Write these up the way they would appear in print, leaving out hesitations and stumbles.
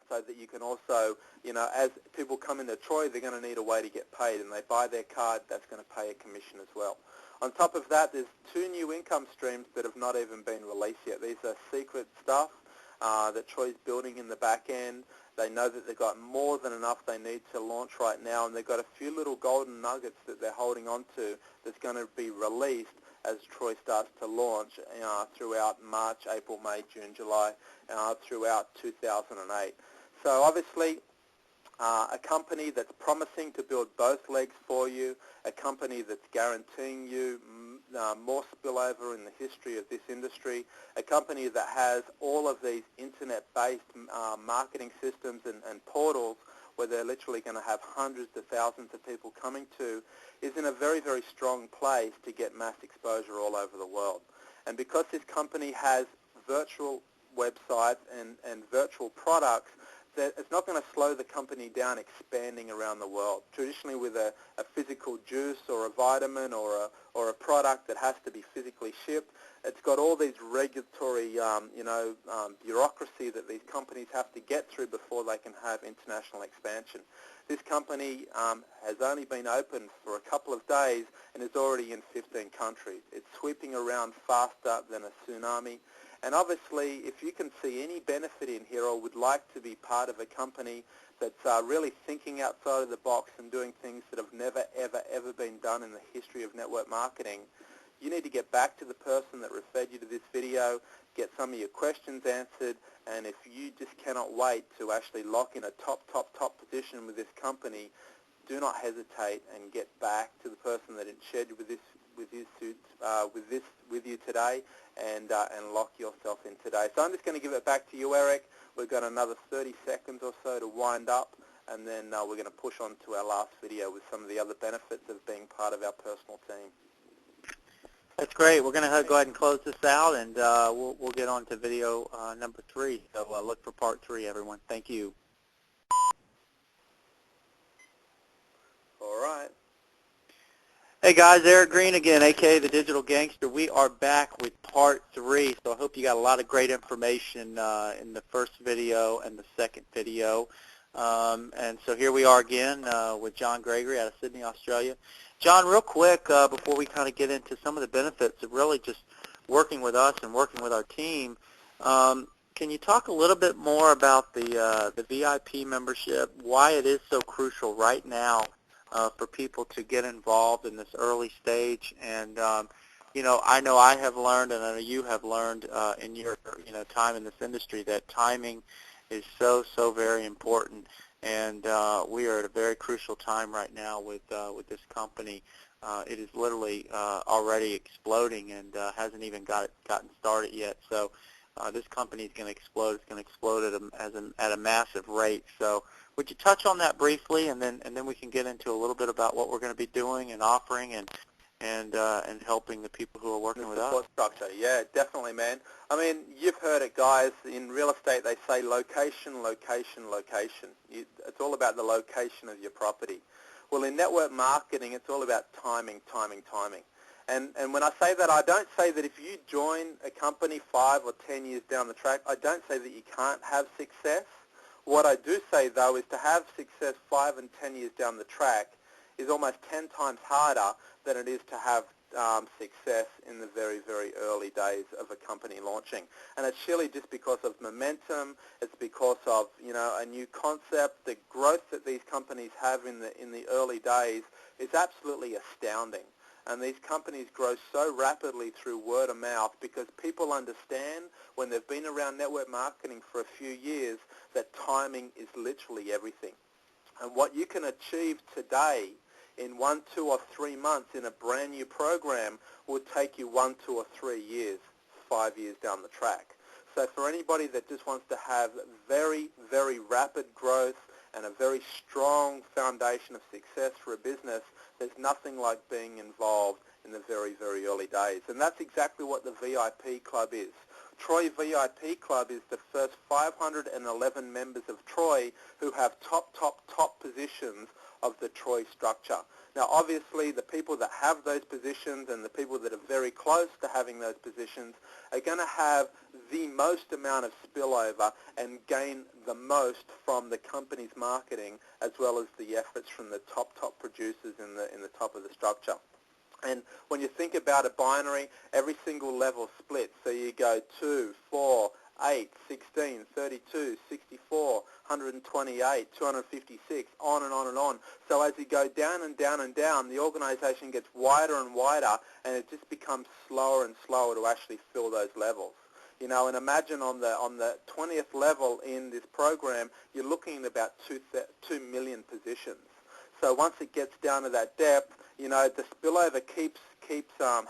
so that you can also, as people come into Troy, they're going to need a way to get paid, and they buy their card, that's going to pay a commission as well. On top of that, there's 2 new income streams that have not even been released yet. These are secret stuff that Troy's building in the back end. They know that they've got more than enough they need to launch right now, and they've got a few little golden nuggets that they're holding on to that's going to be released as Troy starts to launch throughout March, April, May, June, July, throughout 2008. So obviously, a company that's promising to build both legs for you, a company that's guaranteeing you more spillover in the history of this industry, a company that has all of these internet-based marketing systems and portals where they're literally going to have hundreds of thousands of people coming to, is in a very, very strong place to get mass exposure all over the world. And because this company has virtual websites and virtual products, that it's not going to slow the company down expanding around the world. Traditionally, with a physical juice or a vitamin or a product that has to be physically shipped, it's got all these regulatory, bureaucracy that these companies have to get through before they can have international expansion. This company has only been open for a couple of days and is already in 15 countries. It's sweeping around faster than a tsunami. And obviously, if you can see any benefit in here or would like to be part of a company that's really thinking outside of the box and doing things that have never, ever, ever been done in the history of network marketing, you need to get back to the person that referred you to this video, get some of your questions answered, and if you just cannot wait to actually lock in a top position with this company, do not hesitate and get back to the person that shared with you today, and lock yourself in today. So I'm just going to give it back to you, Eric. We've got another 30 seconds or so to wind up, and then we're going to push on to our last video with some of the other benefits of being part of our personal team. That's great. We're going to go ahead and close this out, and we'll get on to video number 3. So look for part 3, everyone. Thank you. All right. Hey guys, Eric Green again, aka the Digital Gangster. We are back with part 3, so I hope you got a lot of great information in the first video and the second video. And so here we are again with John Gregory out of Sydney, Australia. John, real quick, before we kind of get into some of the benefits of really just working with us and working with our team, can you talk a little bit more about the VIP membership, why it is so crucial right now for people to get involved in this early stage? And I know I have learned, and I know you have learned in your time in this industry, that timing is so very important. And we are at a very crucial time right now with this company. It is literally already exploding and hasn't even gotten started yet. So this company is going to explode. It's going to explode at a massive rate. So would you touch on that briefly, and then we can get into a little bit about what we're going to be doing and offering and helping the people who are working with us? Support structure, yeah, definitely, man. I mean, you've heard it, guys. In real estate, they say location, location, location. It's all about the location of your property. Well, in network marketing, it's all about timing, timing, timing. And when I say that, I don't say that if you join a company 5 or 10 years down the track, I don't say that you can't have success. What I do say, though, is to have success 5 and 10 years down the track is almost 10 times harder than it is to have success in the very, very early days of a company launching. And it's surely just because of momentum. It's because of a new concept. The growth that these companies have in the early days is absolutely astounding. And these companies grow so rapidly through word of mouth because people understand when they've been around network marketing for a few years that timing is literally everything. And what you can achieve today in 1, 2, or 3 months in a brand new program would take you 1, 2, or 3 years, 5 years down the track. So for anybody that just wants to have very, very rapid growth and a very strong foundation of success for a business, there's nothing like being involved in the very, very early days. And that's exactly what the VIP Club is. Troy VIP Club is the first 511 members of Troy who have top positions of the Troy structure. Now, obviously, the people that have those positions and the people that are very close to having those positions are going to have the most amount of spillover and gain the most from the company's marketing, as well as the efforts from the top producers in the top of the structure. And when you think about a binary, every single level splits. So you go 2, 4, 8, 16, 32, 64, 128, 256, on and on and on. So as you go down and down and down, the organization gets wider and wider, and it just becomes slower and slower to actually fill those levels. You know, and imagine on the 20th level in this program, you're looking at about 2 million positions. So once it gets down to that depth, you know, the spillover keeps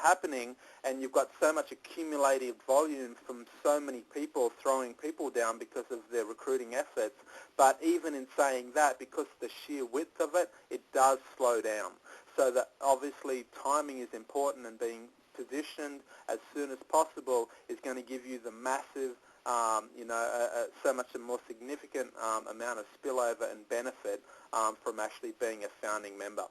happening, and you've got so much accumulated volume from so many people throwing people down because of their recruiting efforts. But even in saying that, because the sheer width of it, it does slow down. So that obviously timing is important, and being positioned as soon as possible is going to give you the massive, so much a more significant amount of spillover and benefit from actually being a founding member.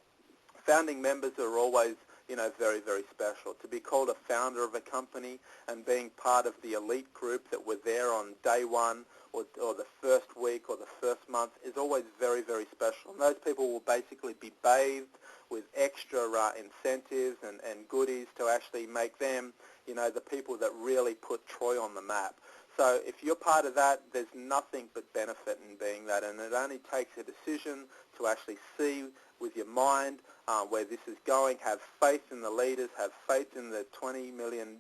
Founding members are always, you know, very, very special. To be called a founder of a company and being part of the elite group that were there on day one or the first week or the first month is always very, very special. And those people will basically be bathed with extra incentives and goodies to actually make them, you know, the people that really put Troy on the map. So if you're part of that, there's nothing but benefit in being that, and it only takes a decision to actually see with your mind where this is going, have faith in the leaders, have faith in the 20 million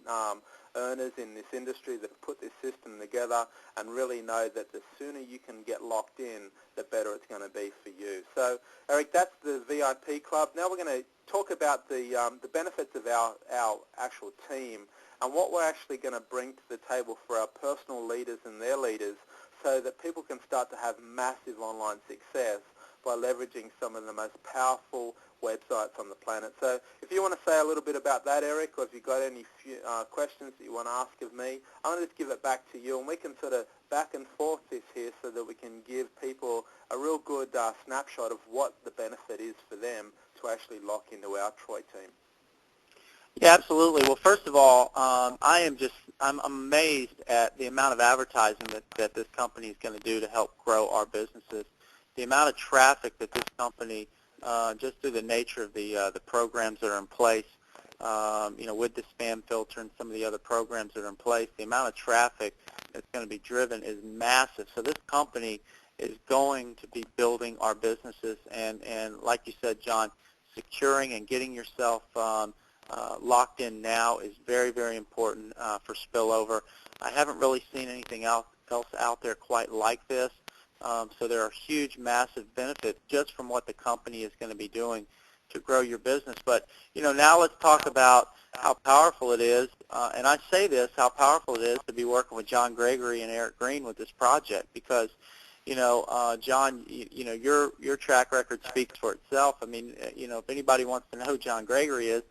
earners in this industry that have put this system together, and really know that the sooner you can get locked in, the better it's going to be for you. So, Eric, that's the VIP Club. Now we're going to talk about the benefits of our actual team and what we're actually going to bring to the table for our personal leaders and their leaders, so that people can start to have massive online success by leveraging some of the most powerful websites on the planet. So if you want to say a little bit about that, Eric, or if you've got any questions that you want to ask of me, I'm going to just give it back to you, and we can sort of back and forth this here so that we can give people a real good snapshot of what the benefit is for them to actually lock into our Troy team. Yeah, absolutely. Well, first of all, I'm amazed at the amount of advertising that this company is going to do to help grow our businesses. The amount of traffic that this company, just through the nature of the programs that are in place, with the spam filter and some of the other programs that are in place, the amount of traffic that's going to be driven is massive. So this company is going to be building our businesses, and like you said, John, securing and getting yourself locked in now is very, very important for spillover. I haven't really seen anything else out there quite like this. So there are huge, massive benefits just from what the company is going to be doing to grow your business. But, now let's talk about how powerful it is, and I say this, how powerful it is to be working with John Gregory and Eric Green with this project, because, John, your track record speaks for itself. I mean, if anybody wants to know who John Gregory is,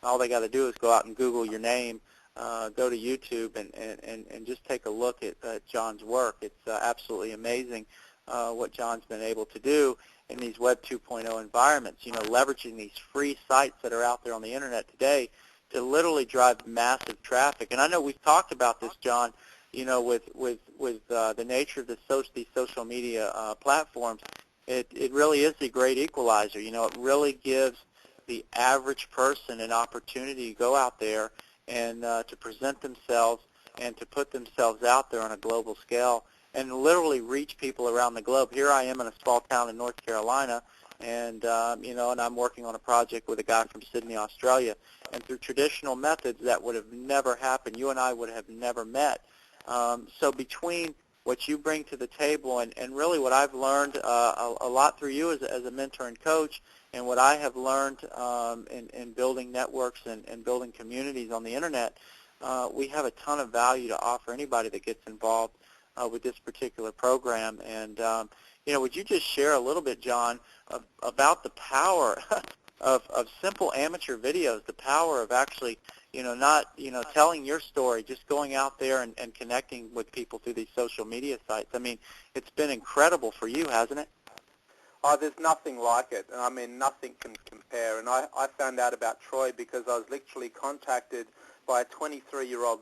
all they got to do is go out and Google your name, go to YouTube, and just take a look at John's work. It's absolutely amazing what John's been able to do in these Web 2.0 environments, leveraging these free sites that are out there on the Internet today to literally drive massive traffic. And I know we've talked about this, John, with the nature of these social media platforms. It really is the great equalizer. It really gives the average person an opportunity to go out there and to present themselves and to put themselves out there on a global scale and literally reach people around the globe. Here I am in a small town in North Carolina, and and I'm working on a project with a guy from Sydney, Australia. And through traditional methods, that would have never happened. You and I would have never met. So between what you bring to the table and really what I've learned a lot through you as a mentor and coach, and what I have learned in building networks and building communities on the Internet, we have a ton of value to offer anybody that gets involved with this particular program. And, would you just share a little bit, John, about the power of simple amateur videos, the power of actually, not, telling your story, just going out there and connecting with people through these social media sites? I mean, it's been incredible for you, hasn't it? Oh, there's nothing like it. I mean, nothing can compare. And I found out about Troy because I was literally contacted by a 23-year-old